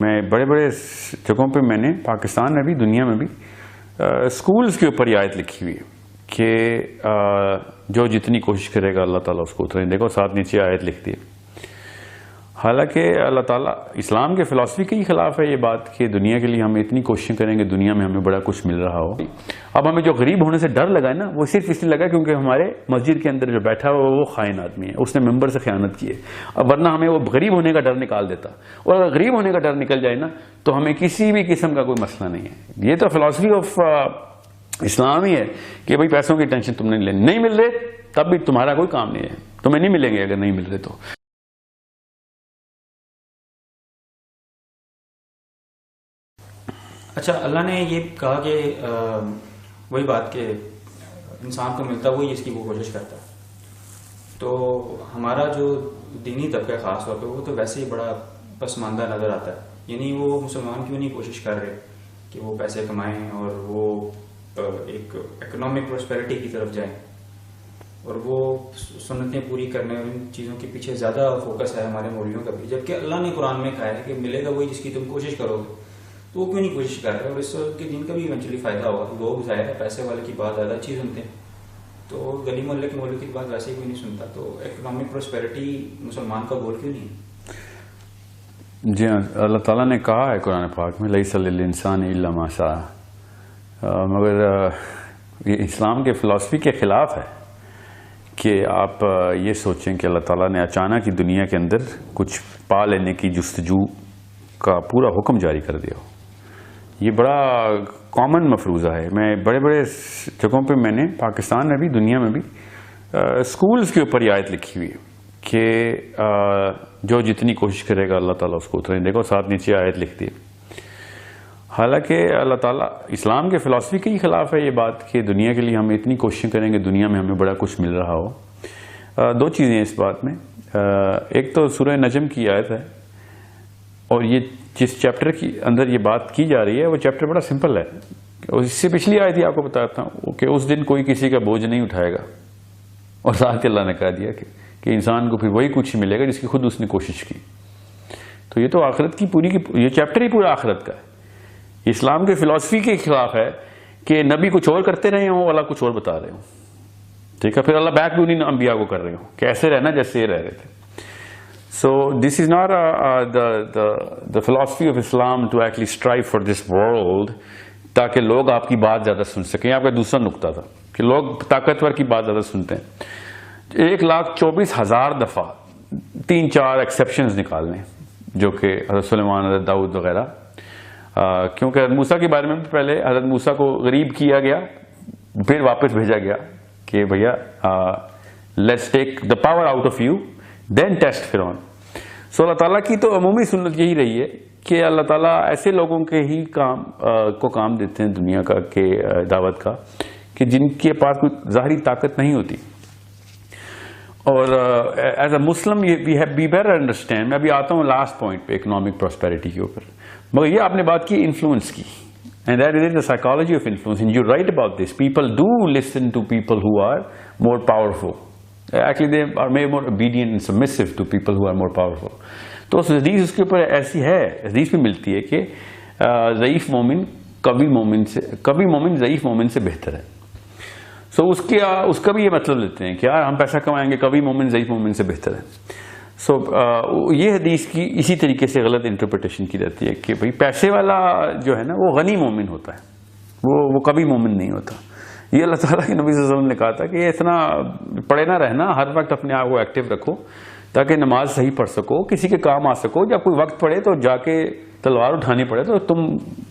میں بڑے بڑے جگہوں پہ میں نے پاکستان میں بھی دنیا میں بھی اسکولز کے اوپر یہ آیت لکھی ہوئی ہے کہ جو جتنی کوشش کرے گا اللہ تعالیٰ اس کو اتنا دیکھو ساتھ نیچے آیت لکھ دی. حالانکہ اللہ تعالیٰ اسلام کے فلسفی کے ہی خلاف ہے یہ بات کہ دنیا کے لیے ہم اتنی کوششیں کریں گے دنیا میں ہمیں بڑا کچھ مل رہا ہو. اب ہمیں جو غریب ہونے سے ڈر لگا ہے نا وہ صرف اس لیے لگا کیونکہ ہمارے مسجد کے اندر جو بیٹھا ہوا وہ خائن آدمی ہے, اس نے ممبر سے خیانت کی ہے. اب ورنہ ہمیں وہ غریب ہونے کا ڈر نکال دیتا, اور اگر غریب ہونے کا ڈر نکل جائے نا تو ہمیں کسی بھی قسم کا کوئی مسئلہ نہیں ہے. یہ تو فلسفی آف اسلام ہی ہے کہ بھائی پیسوں کی ٹینشن تم نے نہیں مل رہے تب بھی تمہارا کوئی کام نہیں ہے, تمہیں نہیں ملیں گے اگر نہیں مل رہے تو. اچھا, اللہ نے یہ کہا کہ وہی بات کہ انسان کو ملتا وہی جس کی وہ کوشش کرتا ہے. تو ہمارا جو دینی طبقہ خاص طور پہ وہ تو ویسے ہی بڑا پسماندہ نظر آتا ہے. یعنی وہ مسلمان کیوں نہیں کوشش کر رہے کہ وہ پیسے کمائیں اور وہ ایک اکنامک پراسپیرٹی کی طرف جائیں, اور وہ سنتیں پوری کرنے اور ان چیزوں کے پیچھے زیادہ فوکس ہے ہمارے مولویوں کا بھی, جبکہ اللہ نے قرآن میں کہا ہے کہ ملے گا وہی جس کی تم کوشش کرو گے. تو وہ کیوں نہیں کوشش کر رہے, اور اس کے دن کا بھی ایونچولی فائدہ ہوگا. لوگ ظاہر ہے پیسے والے کی بات زیادہ اچھی سنتے ہیں, تو گلی محلے کے مولوی کی بات ویسے ہی کوئی نہیں سنتا. تو اکنامک پراسپیرٹی مسلمان کا گول کیوں نہیں ہے؟ جی ہاں, اللہ تعالیٰ نے کہا ہے قرآن پاک میں لیس للانسان الا ما سعی, مگر یہ اسلام کے فلسفی کے خلاف ہے کہ آپ یہ سوچیں کہ اللہ تعالیٰ نے اچانک ہی دنیا کے اندر کچھ پا لینے کی جستجو کا پورا حکم جاری کر دیا ہو. یہ بڑا کامن مفروضہ ہے. میں بڑے بڑے جگہوں پہ میں نے پاکستان میں بھی دنیا میں بھی اسکولز کے اوپر یہ آیت لکھی ہوئی ہے کہ جو جتنی کوشش کرے گا اللہ تعالیٰ اس کو اتنا دیکھو ساتھ نیچے آیت لکھ دی. حالانکہ اللہ تعالیٰ اسلام کے فلسفی کے ہی خلاف ہے یہ بات کہ دنیا کے لیے ہم اتنی کوششیں کریں گے دنیا میں ہمیں بڑا کچھ مل رہا ہو. دو چیزیں ہیں اس بات میں. ایک تو سورہ نجم کی آیت ہے, اور یہ جس چیپٹر کی اندر یہ بات کی جا رہی ہے وہ چیپٹر بڑا سمپل ہے. اس سے پچھلی آیت ہی آپ کو بتاتا ہوں کہ اس دن کوئی کسی کا بوجھ نہیں اٹھائے گا, اور ساتھ اللہ نے کہہ دیا کہ انسان کو پھر وہی کچھ ملے گا جس کی خود اس نے کوشش کی. تو یہ تو آخرت کی پوری کی یہ چیپٹر ہی پورا آخرت کا ہے. اسلام کے فلسفی کے خلاف ہے کہ نبی کچھ اور کرتے رہے ہوں, اللہ کچھ اور بتا رہے ہوں. ٹھیک ہے, پھر اللہ بیک بھی انہیں انبیاء کو کر رہے ہوں کہ ایسے رہنا جیسے یہ رہ رہے تھے. So this is not the philosophy of Islam to actually strive for this world تاکہ لوگ آپ کی بات زیادہ سن سکیں. آپ کا دوسرا نقطہ تھا کہ لوگ طاقتور کی بات زیادہ سنتے ہیں. 1,24,000 دفعہ 3-4 ایکسیپشنز نکال لیں جو کہ حضرت سلیمان, حضرت داؤد وغیرہ, کیونکہ حضرت موسیٰ کے بارے میں پہلے حضرت موسیٰ کو غریب کیا گیا پھر واپس بھیجا گیا کہ بھیا let's take the power out of you then test فرعون. سو اللہ تعالیٰ کی تو عمومی سنت یہی رہی ہے کہ اللہ تعالیٰ ایسے لوگوں کے ہی کام دیتے ہیں دنیا کا کہ دعوت کا کہ جن کے پاس کوئی ظاہری طاقت نہیں ہوتی. اور as a Muslim we better understand. میں ابھی آتا ہوں لاسٹ پوائنٹ پہ اکنامک پراسپیرٹی کے اوپر, مگر یہ آپ نے بات کی انفلوئنس کی, and that is the psychology of influence, and you're right about this. People do listen to people who are more powerful. Actually they are more obedient and submissive to people who are more powerful. تو حدیث اس کے اوپر ایسی ہے, حدیث میں ملتی ہے کہ ضعیف مومن کبھی مومن ضعیف مومن سے بہتر ہے. سو اس کا بھی یہ مطلب لیتے ہیں کہ یار ہم پیسہ کمائیں گے کبھی مومن ضعیف مومن سے بہتر ہے. سو یہ حدیث کی اسی طریقے سے غلط انٹرپریٹیشن کی جاتی ہے کہ بھئی پیسے والا جو ہے نا وہ غنی مومن ہوتا ہے, وہ کبھی مومن نہیں ہوتا. یہ اللہ تعالیٰ کے نبی صلی اللہ علیہ وسلم نے کہا تھا کہ اتنا پڑھے نہ رہنا, ہر وقت اپنے آپ کو ایکٹیو رکھو تاکہ نماز صحیح پڑھ سکو, کسی کے کام آ سکو. جب کوئی وقت پڑے تو جا کے تلوار اٹھانی پڑے تو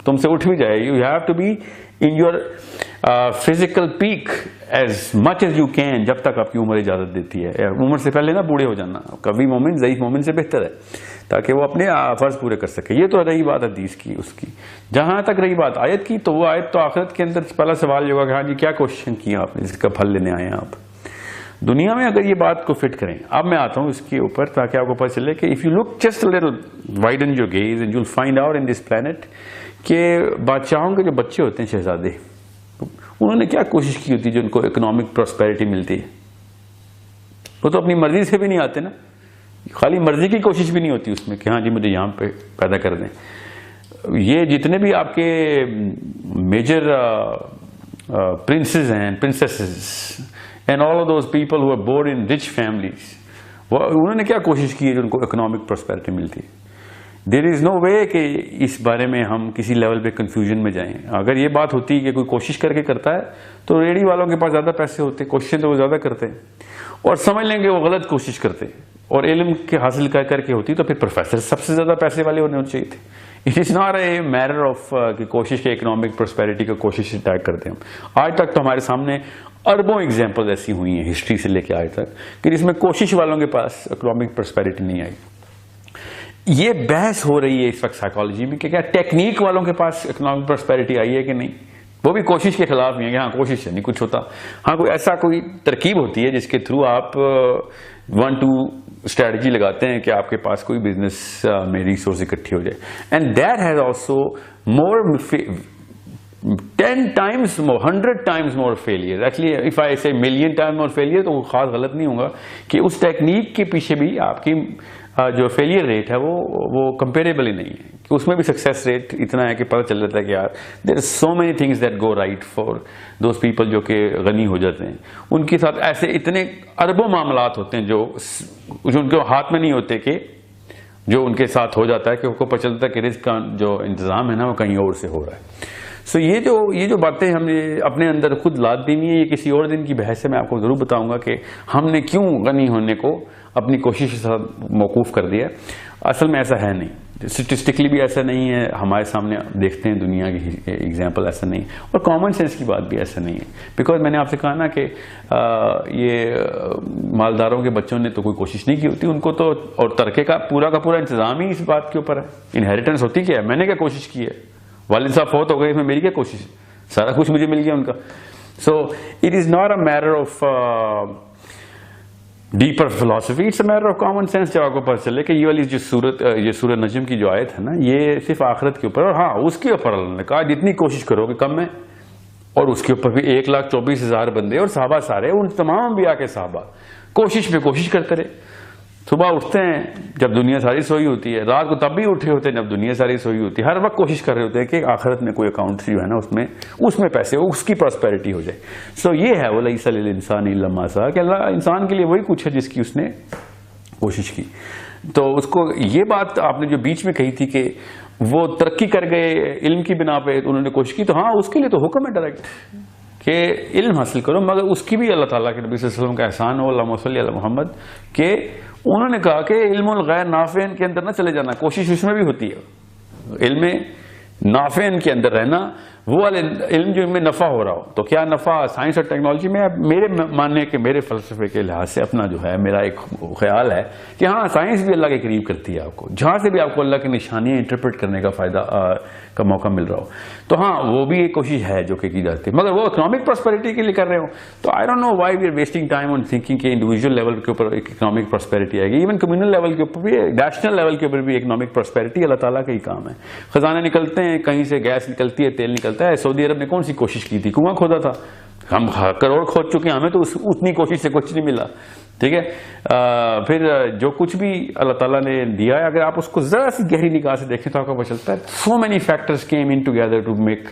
تم سے اٹھ بھی جائے. You have to be in your physical peak as much as you can, جب تک آپ کی عمر اجازت دیتی ہے. عمر سے پہلے نہ بوڑھے ہو جانا. کبھی مومن ضعیف مومن سے بہتر ہے تاکہ وہ اپنے فرض پورے کر سکے. یہ تو رہی بات حدیث کی اس کی. جہاں تک رہی بات آیت کی, تو وہ آیت تو آخرت کے اندر پہلا سوال یہ ہوگا کہ ہاں جی کیا کوششیں کی آپ نے جس کا پھل لینے آئے ہیں آپ دنیا میں. اگر یہ بات کو فٹ کریں, اب میں آتا ہوں اس کے اوپر تاکہ آپ کو پتہ چلے کہ if you look just a little widen your gaze and you'll find out in this planet کہ بادشاہوں کے جو بچے ہوتے ہیں شہزادے, انہوں نے کیا کوشش کی ہوتی ہے جو ان کو اکنامک پراسپیرٹی ملتی ہے. وہ تو اپنی مرضی سے بھی نہیں آتے نا, خالی مرضی کی کوشش بھی نہیں ہوتی اس میں کہ ہاں جی مجھے یہاں پہ پیدا کر دیں. یہ جتنے بھی آپ کے میجر پرنسز ہیں, princesses and all of those people who are born in rich families, انہوں نے کیا کوشش کی ہے جو ان کو اکنامک پراسپیرٹی ملتی ہے. دیر از نو وے کہ اس بارے میں ہم کسی لیول پہ کنفیوژن میں جائیں. اگر یہ بات ہوتی کہ کوئی کوشش کر کے کرتا ہے تو ریڑھی والوں کے پاس زیادہ پیسے ہوتے, کوششیں تو وہ زیادہ کرتے ہیں, اور سمجھ لیں گے وہ غلط کوشش کرتے اور علم کے حاصل کر کے ہوتی تو پھر پروفیسر سب سے زیادہ پیسے والے ہونے چاہیے تھے. It is not a matter of کہ کوشش کے اکنامک پراسپیرٹی کا کوشش اٹیک کرتے ہیں ہم. آج تک تو ہمارے سامنے اربوں ایگزامپل ایسی ہوئی ہیں ہسٹری سے لے کے آج تک کہ جس میں کوشش والوں کے پاس اکنامک پراسپیرٹی نہیں آئی. یہ بحث ہو رہی ہے اس وقت سائیکالوجی میں کہ کیا ٹیکنیک والوں کے پاس اکنامک پراسپیرٹی آئی ہے کہ نہیں. وہ بھی کوشش کے خلاف نہیں ہے کہ ہاں کوشش ہے نہیں کچھ ہوتا. ہاں کوئی ایسا کوئی ترکیب ہوتی ہے جس کے تھرو آپ 1-2 اسٹریٹجی لگاتے ہیں کہ آپ کے پاس کوئی بزنس میں ریسورس اکٹھی ہو جائے. And that has also more 10 times more, 100 times more failure. Actually, if I say million times more failure تو خاص غلط نہیں ہوگا کہ اس ٹیکنیک کے پیچھے بھی آپ کی جو فیلئر ریٹ ہے وہ کمپیریبل ہی نہیں ہے, کہ اس میں بھی سکسیس ریٹ اتنا ہے کہ پتہ چل جاتا ہے کہ یار there are so many things that go right for those people جو کہ غنی ہو جاتے ہیں. ان کے ساتھ ایسے اتنے اربوں معاملات ہوتے ہیں جو ان کے ہاتھ میں نہیں ہوتے کہ جو ان کے ساتھ ہو جاتا ہے کہ ان کو پتہ چلتا ہے کہ رزق کا جو انتظام ہے نا وہ کہیں اور سے ہو رہا ہے. سو یہ جو باتیں ہم نے اپنے اندر خود لاد دینی ہے, یہ کسی اور دن کی بحث سے میں آپ کو ضرور بتاؤں گا کہ ہم نے کیوں غنی ہونے کو اپنی کوشش کے ساتھ موقوف کر دیا. اصل میں ایسا ہے نہیں, اسٹیٹسٹکلی بھی ایسا نہیں ہے, ہمارے سامنے دیکھتے ہیں دنیا کی ایگزامپل ایسا نہیں, اور کامن سینس کی بات بھی ایسا نہیں ہے. بیکاز میں نے آپ سے کہا نا کہ یہ مالداروں کے بچوں نے تو کوئی کوشش نہیں کی ہوتی, ان کو تو اور ترکے کا پورا انتظام ہی اس بات کے اوپر ہے. انہیریٹنس ہوتی کیا ہے, میں نے کیا کوشش کی ہے, والد صاحب فوت ہو گئے, اس میں میری کیا کوشش ہے, سارا کچھ مجھے مل گیا ان کا. So it is not a matter of deeper philosophy, it's a matter of common sense. جب آپ کو پتہ چلے کہ یہ والی یہ سورہ نجم کی جو آیت ہے نا, یہ صرف آخرت کے اوپر, اور ہاں اس کے اوپر اللہ نے کہا جتنی کوشش کرو گے کم ہے, اور اس کے اوپر بھی 1,24,000 بندے اور صحابہ سارے, ان تمام انبیاء کے صحابہ کوشش پہ کوشش کرتے رہے. صبح اٹھتے ہیں جب دنیا ساری سوئی ہوتی ہے, رات کو تب بھی اٹھے ہوتے ہیں جب دنیا ساری سوئی ہوتی ہے, ہر وقت کوشش کر رہے ہوتے ہیں کہ آخرت میں کوئی اکاؤنٹ جو ہے نا اس میں پیسے اس کی پراسپیرٹی ہو جائے. سو یہ ہے وَلَيْسَ لِلْإِنسَانِ إِلَّا مَا سَعَىٰ کہ اللہ انسان کے لیے وہی کچھ ہے جس کی اس نے کوشش کی. تو اس کو یہ بات آپ نے جو بیچ میں کہی تھی کہ وہ ترقی کر گئے علم کی بنا پہ انہوں نے کوشش کی, تو ہاں اس کے لیے تو حکم ہے ڈائریکٹ کہ علم حاصل کرو, مگر اس کی بھی اللہ تعالیٰ کے نبی صلی اللہ علیہ وسلم کا احسان ہو, اللہم صلی علی محمد, کہ انہوں نے کہا کہ علم الغیر نافع کے اندر نہ چلے جانا, کوشش اس میں بھی ہوتی ہے. علم نافع کے اندر رہنا, وہ والے علم جو میں نفع ہو رہا ہو, تو کیا نفع سائنس اور ٹیکنالوجی میں, میرے ماننے کے میرے فلسفے کے لحاظ سے اپنا جو ہے میرا ایک خیال ہے کہ ہاں سائنس بھی اللہ کے قریب کرتی ہے آپ کو, جہاں سے بھی آپ کو اللہ کی نشانیاں انٹرپریٹ کرنے کا فائدہ کا موقع مل رہا ہو, تو ہاں وہ بھی ایک کوشش ہے جو کہ کی جاتی ہے. مگر وہ اکنامک پراسپیرٹی کے لیے کر رہے ہو, تو I don't know why we are wasting time on thinking کہ انڈیویجول لیول کے اوپر ایک اکنامک پراسپیرٹی آئے گی. ایون کمیونل لیول کے اوپر بھی, نیشنل لیول کے اوپر بھی اکنامک پراسپیرٹی اللہ تعالیٰ کا ہی کام ہے. خزانے نکلتے ہیں, کہیں سے گیس نکلتی ہے, تیل نکلتا ہے. سعودی عرب نے کون سی کوشش کی تھی, کنواں کھودا تھا, ہم کروڑ کھود چکے ہیں, ہمیں تو اتنی کوشش سے کچھ نہیں ملا. ٹھیک ہے, پھر جو کچھ بھی اللہ تعالیٰ نے دیا ہے, اگر آپ اس کو ذرا سی گہری نگاہ سے دیکھیں تو آپ کو پتہ چلتا ہے so many factors came in together to make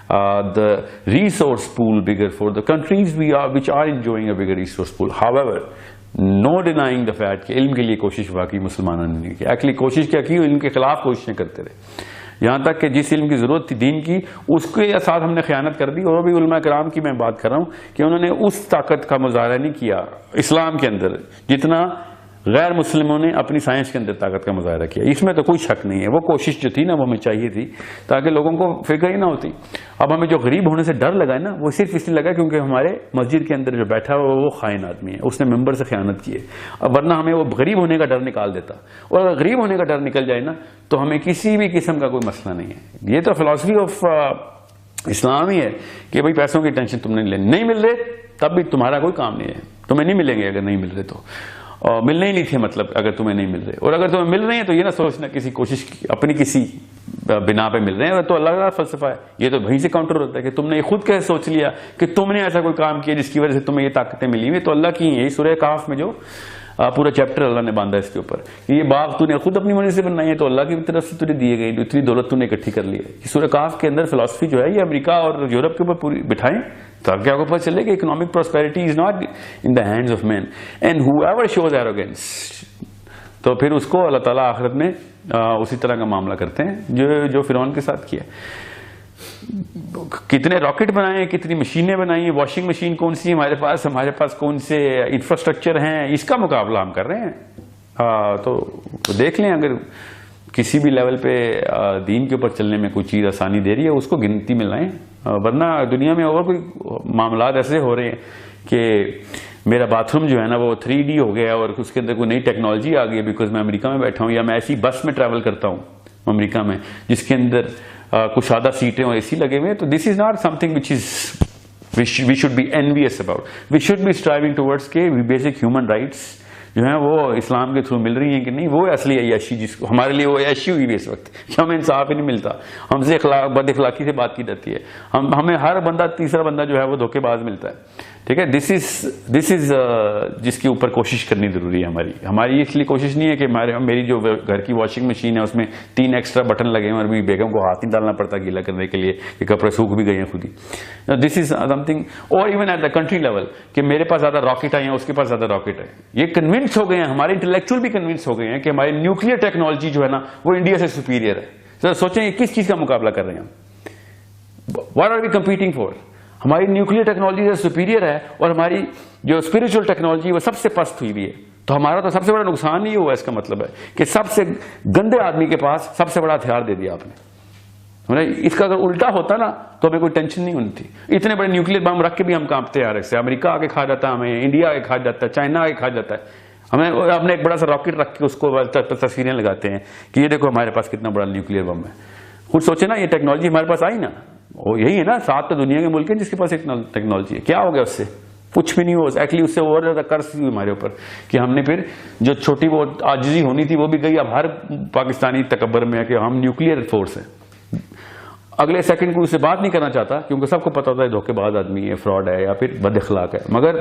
the resource pool bigger for the countries which are enjoying a bigger resource pool. However, no denying the fact کہ علم کے لیے کوشش واقعی مسلمانوں نے نہیں کی. ایکچولی کوشش کیا کی, علم کے خلاف کوششیں کرتے رہے, یہاں تک کہ جس علم کی ضرورت تھی دین کی, اس کے ساتھ ہم نے خیانت کر دی. اور بھی علماء کرام کی میں بات کر رہا ہوں کہ انہوں نے اس طاقت کا مظاہرہ نہیں کیا اسلام کے اندر جتنا غیر مسلموں نے اپنی سائنس کے اندر طاقت کا مظاہرہ کیا. اس میں تو کوئی شک نہیں ہے, وہ کوشش جو تھی نا وہ ہمیں چاہیے تھی تاکہ لوگوں کو فکر ہی نہ ہوتی. اب ہمیں جو غریب ہونے سے ڈر لگا ہے نا, وہ صرف اس لیے لگا کیونکہ ہمارے مسجد کے اندر جو بیٹھا ہے وہ خائن آدمی ہے, اس نے ممبر سے خیانت کی ہے. اب ورنہ ہمیں وہ غریب ہونے کا ڈر نکال دیتا, اور اگر غریب ہونے کا ڈر نکل جائے نا تو ہمیں کسی بھی قسم کا کوئی مسئلہ نہیں ہے. یہ تو فلسفی آف اسلام ہی ہے کہ بھائی پیسوں کی ٹینشن تم نہیں مل رہے تب بھی تمہارا کوئی کام نہیں ہے, تمہیں نہیں ملیں گے اگر نہیں مل رہے تو, اور ملنے ہی نہیں تھے مطلب اگر تمہیں نہیں مل رہے, اور اگر تمہیں مل رہے ہیں تو یہ نہ سوچنا کسی کوشش اپنی کسی بنا پہ مل رہے ہیں, تو اللہ کا فلسفہ ہے. یہ تو وہیں سے کاؤنٹر ہوتا ہے کہ تم نے خود کیسے سوچ لیا کہ تم نے ایسا کوئی کام کیا جس کی وجہ سے تمہیں یہ طاقتیں ملی ہوئی, تو اللہ کی یہی سورہ کہف میں جو پورا چیپٹر اللہ نے باندھا اس کے اوپر. یہ باغ تو نے خود اپنی مرضی سے بنائی ہے, تو اللہ کی طرف سے تجھے دیے گئی, اتنی دولت تو نے اکٹھی کر لی ہے. یہ سورہ کہف کے اندر فلسفی جو ہے یہ امریکہ اور یورپ کے اوپر پوری بٹھائیں تاکہ آپ کو پتہ چلے کہ economic prosperity is not in the hands of man and whoever shows arrogance, تو پھر اس کو اللہ تعالیٰ آخرت میں اسی طرح کا معاملہ کرتے ہیں جو فرعون کے ساتھ کیا. کتنے راکٹ بنائے, کتنی مشینیں بنائی, واشنگ مشین کون سی ہمارے پاس کون سے انفراسٹرکچر ہیں, اس کا مقابلہ ہم کر رہے ہیں. تو دیکھ لیں اگر کسی بھی لیول پہ دین کے اوپر چلنے میں کوئی چیز آسانی دے رہی ہے اس کو گنتی میں لائیں, ورنہ دنیا میں اور کوئی معاملات ایسے ہو رہے ہیں کہ میرا باتھ روم جو ہے نا وہ 3D ہو گیا اور اس کے اندر کوئی نئی ٹیکنالوجی آ گئی ہے بیکاز میں امریکہ میں بیٹھا ہوں, یا میں ایسی بس میں ٹریول کرتا ہوں امریکہ میں جس کے اندر کچھ سادہ سیٹیں اور AC لگے ہوئے ہیں. تو this is not something which is we should be envious about. We should be striving towards کہ بیسک ہیومن رائٹس جو ہیں وہ اسلام کے تھرو مل رہی ہیں کہ نہیں. وہ اصلی عیاشی جس کو ہمارے لیے وہ عیاشی ہوئی بھی اس وقت کہ ہمیں انصاف ہی نہیں ملتا, ہم سے بد اخلاقی سے بات کی جاتی ہے, ہمیں ہر بندہ تیسرا بندہ جو ہے وہ دھوکے باز ملتا ہے. ٹھیک ہے, دس از جس کے اوپر کوشش کرنی ضروری ہے. ہماری اس لیے کوشش نہیں ہے کہ میری جو گھر کی واشنگ مشین ہے اس میں 3 ایکسٹرا بٹن لگے ہیں اور بھی بیگم کو ہاتھ نہیں ڈالنا پڑتا گیلا کرنے کے لیے کہ کپڑے سوکھ بھی گئے ہیں خود ہی. This is something. اور even at the country level کہ میرے پاس زیادہ راکٹ آئے ہیں, اس کے پاس زیادہ راکٹ ہے. یہ کنونس ہو گئے ہیں, ہمارے انٹلیکچوئل بھی کنونس ہو گئے ہیں کہ ہماری نیوکلیر ٹیکنالوجی جو ہے نا وہ انڈیا سے سپیریئر ہے. سوچیں یہ کس چیز کا مقابلہ کر رہے ہیں ہم, what are we competing for. ہماری نیوکلیر ٹیکنالوجی سے سپیریئر ہے اور ہماری جو اسپرچل ٹیکنالوجی وہ سب سے پست ہوئی بھی ہے. تو ہمارا تو سب سے بڑا نقصان ہی ہوا. اس کا مطلب ہے کہ سب سے گندے آدمی کے پاس سب سے بڑا ہتھیار دے دیا آپ نے. اس کا اگر الٹا ہوتا نا تو ہمیں کوئی ٹینشن نہیں ہوتی. اتنے بڑے نیوکلیر بم رکھ کے بھی ہم کانپتے ہیں. سے امریکہ آ کے کھا جاتا ہے ہمیں, انڈیا آ کے کھا جاتا ہے, چائنا آ کے کھا جاتا ہے ہمیں. ہم نے ایک بڑا سا راکٹ رکھ کے اس کو تصویریں لگاتے ہیں کہ یہ دیکھو ہمارے پاس کتنا بڑا نیوکلیر بم ہے. خود سوچے نا یہ ٹیکنالوجی ہمارے پاس آئی نا, وہ یہی ہے نا 7 تو دنیا کے ملک ہیں جس کے پاس ٹیکنالوجی ہے. کیا ہو گیا اس سے؟ کچھ بھی نہیں ہو. ایکچولی اس سے اور زیادہ قرض ہوئی ہمارے اوپر کہ ہم نے پھر جو چھوٹی وہ عاجزی ہونی تھی وہ بھی گئی. اب ہر پاکستانی تکبر میں ہے کہ ہم نیوکلیر فورس ہیں. اگلے سیکنڈ کو اس سے بات نہیں کرنا چاہتا کیونکہ سب کو پتا ہوتا ہے دھوکے باز آدمی ہے, فراڈ ہے یا پھر بد اخلاق ہے. مگر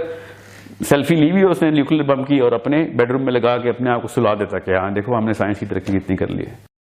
سیلفی لی ہوئی اس نے نیوکلیر بم کی اور اپنے بیڈ روم میں لگا کے اپنے آپ کو سلا دیتا کہ ہاں دیکھو ہم نے سائنس کی ترقی اتنی کر لی ہے.